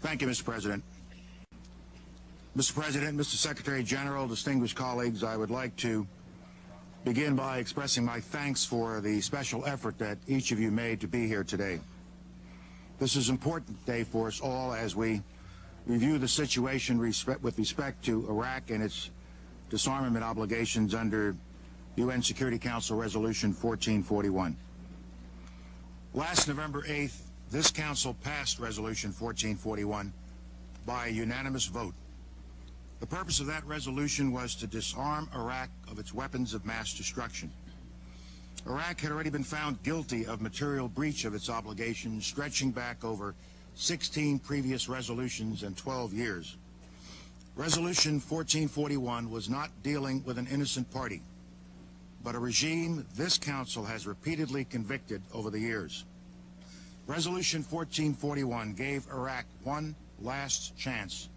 Thank you, Mr. President. Mr. President, Mr. Secretary General, distinguished colleagues, I would like to begin by expressing my thanks for the special effort that each of you made to be here today. This is an important day for us all as we review the situation with respect to Iraq and its disarmament obligations under UN Security Council Resolution 1441. Last November 8th, this Council passed Resolution 1441 by a unanimous vote. The purpose of that resolution was to disarm Iraq of its weapons of mass destruction. Iraq had already been found guilty of material breach of its obligations, stretching back over 16 previous resolutions and 12 years. Resolution 1441 was not dealing with an innocent party, but a regime this Council has repeatedly convicted over the years. Resolution 1441 gave Iraq one last chance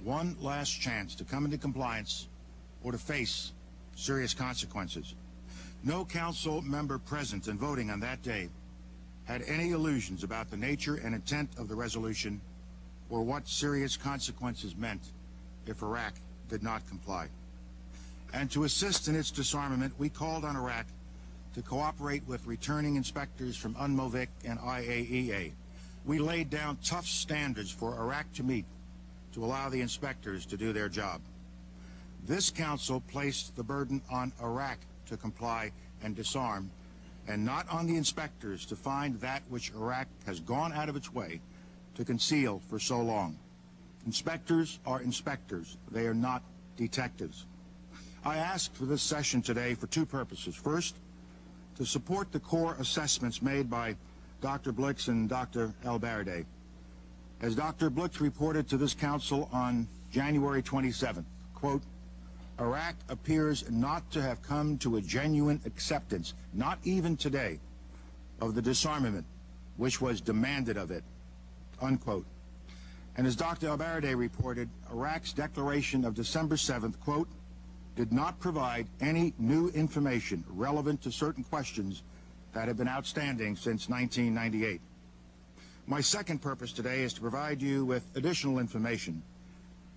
to come into compliance or to face serious consequences. No Council member present and voting on that day had any illusions about the nature and intent of the resolution or what serious consequences meant if Iraq did not comply. And to assist in its disarmament, we called on Iraq to cooperate with returning inspectors from UNMOVIC and IAEA. We laid down tough standards for Iraq to meet to allow the inspectors to do their job. This Council placed the burden on Iraq to comply and disarm, and not on the inspectors to find that which Iraq has gone out of its way to conceal for so long. Inspectors are inspectors. They are not detectives. I asked for this session today for two purposes. First, to support the core assessments made by Dr. Blix and Dr. El-Baradei. As Dr. Blix reported to this Council on January 27th, quote, Iraq appears not to have come to a genuine acceptance, not even today, of the disarmament which was demanded of it, unquote. And as Dr. El-Baradei reported, Iraq's declaration of December 7th, quote, did not provide any new information relevant to certain questions that have been outstanding since 1998. My second purpose today is to provide you with additional information,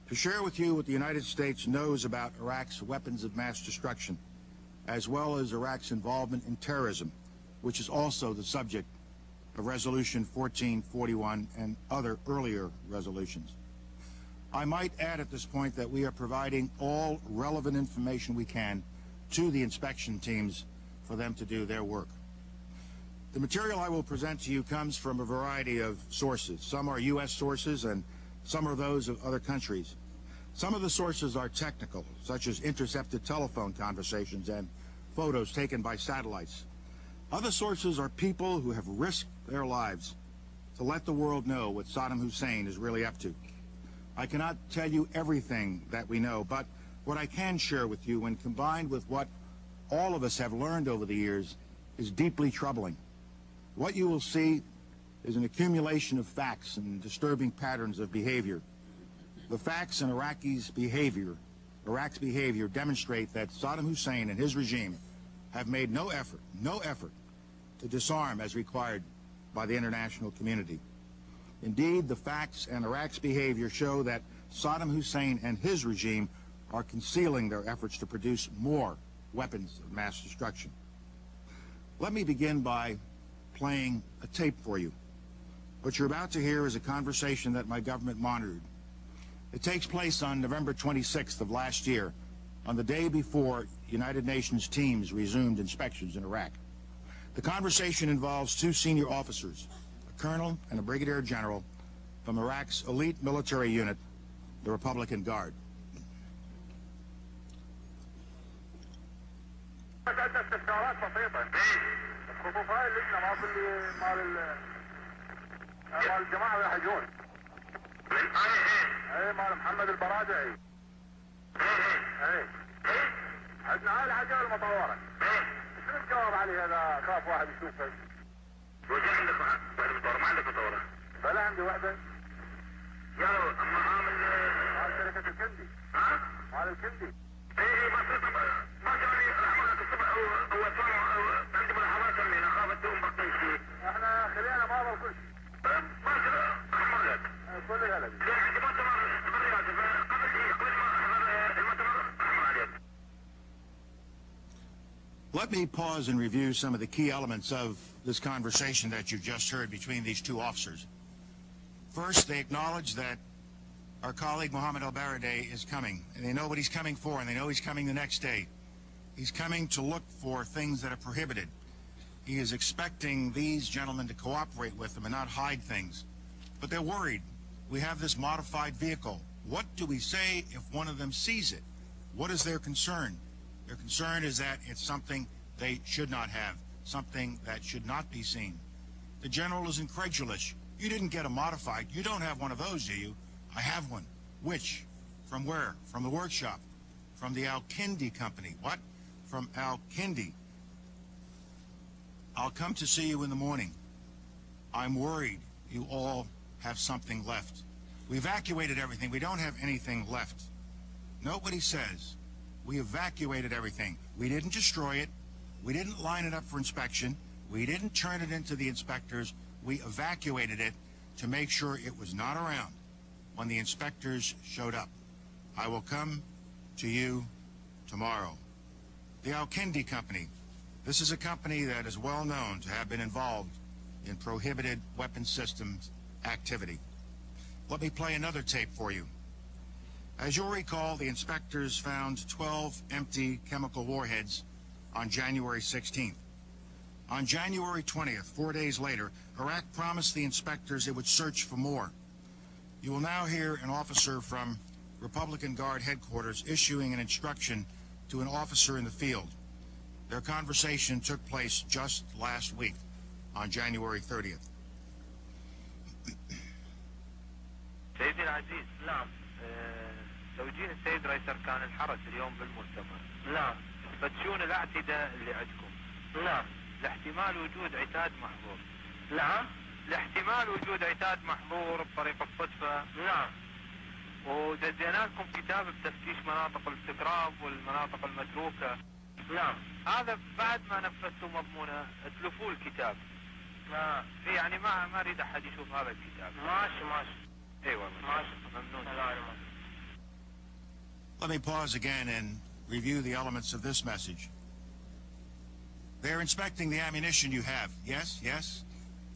to share with you what the United States knows about Iraq's weapons of mass destruction, as well as Iraq's involvement in terrorism, which is also the subject of Resolution 1441 and other earlier resolutions. I might add at this point that we are providing all relevant information we can to the inspection teams for them to do their work. The material I will present to you comes from a variety of sources. Some are U.S. sources and some are those of other countries. Some of the sources are technical, such as intercepted telephone conversations and photos taken by satellites. Other sources are people who have risked their lives to let the world know what Saddam Hussein is really up to. I cannot tell you everything that we know, but what I can share with you, when combined with what all of us have learned over the years, is deeply troubling. What you will see is an accumulation of facts and disturbing patterns of behavior. The facts in Iraq's behavior demonstrate that Saddam Hussein and his regime have made no effort to disarm as required by the international community. Indeed, the facts and Iraq's behavior show that Saddam Hussein and his regime are concealing their efforts to produce more weapons of mass destruction. Let me begin by playing a tape for you. What you're about to hear is a conversation that my government monitored. It takes place on November 26th of last year, on the day before United Nations teams resumed inspections in Iraq. The conversation involves two senior officers, a colonel and a brigadier general from Iraq's elite military unit, the Republican Guard. بلا عندي وحدة يا اما عامل شركة الكندي مال الكندي ايه ما جاني الحملات الصبح هو عندي ملاحظات اني نخافت بقيت احنا خلينا ما كل شيء ما احمر لك كل هذا Let me pause and review some of the key elements of this conversation that you just heard between these two officers. First, they acknowledge that our colleague Mohammed al-Bailout-they is coming, and they know what he's coming for, and they know he's coming the next day. He's coming to look for things that are prohibited. He is expecting these gentlemen to cooperate with him and not hide things. But they're worried. We have this modified vehicle. What do we say if one of them sees it? What is their concern? Their concern is that it's something they should not have, something that should not be seen. The general is incredulous. You didn't get a modified. You don't have one of those, do you? I have one. Which? From where? From the workshop. From the Al-Kindi company. What? From Al-Kindi. I'll come to see you in the morning. I'm worried you all have something left. We evacuated everything. We don't have anything left. Note what he says. We evacuated everything. We didn't destroy it. We didn't line it up for inspection. We didn't turn it into the inspectors. We evacuated it to make sure it was not around when the inspectors showed up. I will come to you tomorrow. The Al-Kindi company. This is a company that is well known to have been involved in prohibited weapons systems activity. Let me play another tape for you. As you'll recall, the inspectors found 12 empty chemical warheads on January 16th. On January 20th, 4 days later, Iraq promised the inspectors it would search for more. You will now hear an officer from Republican Guard headquarters issuing an instruction to an officer in the field. Their conversation took place just last week on January 30th. سيدي العزيز نعم توجيه السيد رئيس أركان الحرس اليوم بالمؤتمر نعم فتشون الاعتداء اللي عندكم نعم لاحتمال وجود عتاد محظور نعم لاحتمال وجود عتاد محظور بطريق الصدفة نعم ودزينا لكم كتاب بتفتيش مناطق الاستقراب والمناطق المتروكة نعم هذا بعد ما نفذتوا مضمونه اتلفوا الكتاب يعني ما اريد احد يشوف هذا الكتاب ماشي ايوه ماشي ممنون. Let me pause again and review the elements of this message. They're inspecting the ammunition you have. Yes.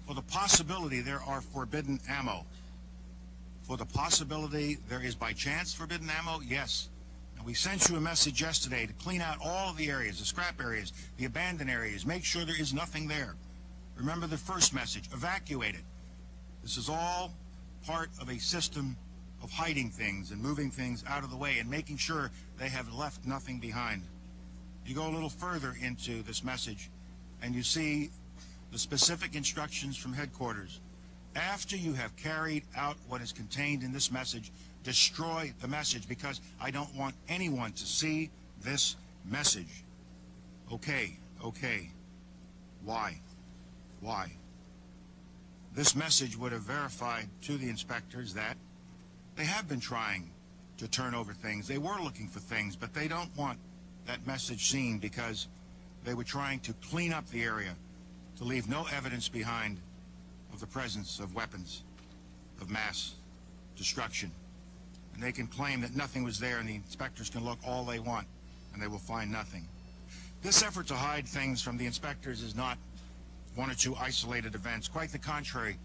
For the possibility there are forbidden ammo. For the possibility there is by chance forbidden ammo, yes. And we sent you a message yesterday to clean out all of the areas, the scrap areas, the abandoned areas, make sure there is nothing there. Remember the first message, evacuate it. This is all part of a system of hiding things and moving things out of the way and making sure they have left nothing behind. You go a little further into this message and you see the specific instructions from headquarters. After you have carried out what is contained in this message, destroy the message because I don't want anyone to see this message. Okay. Why? This message would have verified to the inspectors that they have been trying to turn over things. They were looking for things, but they don't want that message seen because they were trying to clean up the area to leave no evidence behind of the presence of weapons of mass destruction. And they can claim that nothing was there and the inspectors can look all they want and they will find nothing. This effort to hide things from the inspectors is not one or two isolated events. Quite the contrary.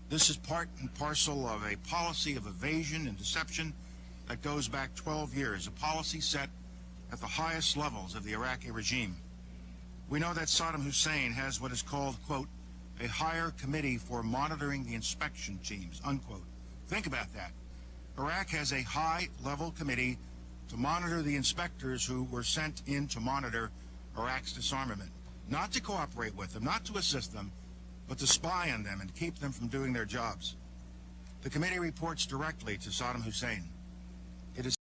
This is part and parcel of a policy of evasion and deception that goes back 12 years, a policy set at the highest levels of the Iraqi regime. We know that Saddam Hussein has what is called, quote, a higher committee for monitoring the inspection teams, unquote. Think about that. Iraq has a high-level committee to monitor the inspectors who were sent in to monitor Iraq's disarmament. Not to cooperate with them, not to assist them, but to spy on them and keep them from doing their jobs. The committee reports directly to Saddam Hussein.